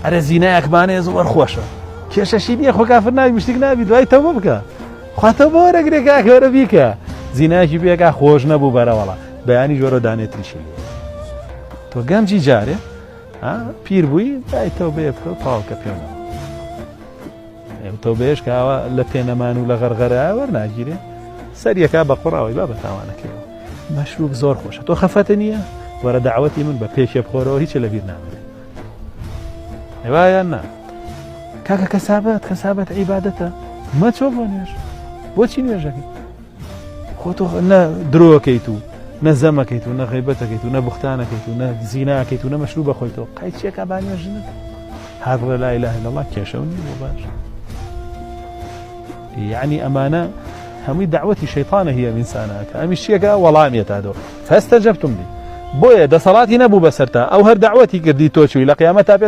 ئەرە زینایەکمانێ زۆر خۆشە کێشەشی نییە خۆ کافر ناوی مشتێک نابی دوای تەوبە بکە خواتەوە بۆ وەرەگرێ کاکەوەرە بیکە زینایەکی پێکا خۆش نەبوو بەرەوەڵا بەیانی جۆرە دانێتریشی تۆ گەمجی جارێ پیر بووی دای تەوبێ بکە و تاواکە پێوە تەوبێش کاوە لە پێنەمان و لە غەرغەرە وەرناگیرێ سەریەکە بە قوڕاوی با بە تاوانەکەیەوە مەشروب زۆر خۆشە تۆ خەفەتە نییە وەرە داوەتی من بە پێشێ بخۆرەوە هیچ لەبیر نامێت هێوایان نا کاکە کەسابەت عیبادەتە مەچۆ بۆ نوێژ بۆچی نوێژەکەی خۆ تۆ نە درۆکەیت و نە زەمەکەیت و نە غیبەتەکەیت و نە بوختانەکەیت و نە زیناکەیت و نە مەشروب بەخۆیتەوە قایچێکە با نوێژنت هەڵە لا ئیلاهە ئیلەڵڵا کێشە و نیە باش یعنی ئەمانە هەمووی دعوەتی شەیطانە هي ئینسانەکە ئەمیش چیەکە وەڵامیەتادۆ فاستەجەبتم لی بۆیە دەسەڵاتی نەبوو بەسەرتا ئەو هەر دعوەتی کردی تۆ چووی لە قیامەتا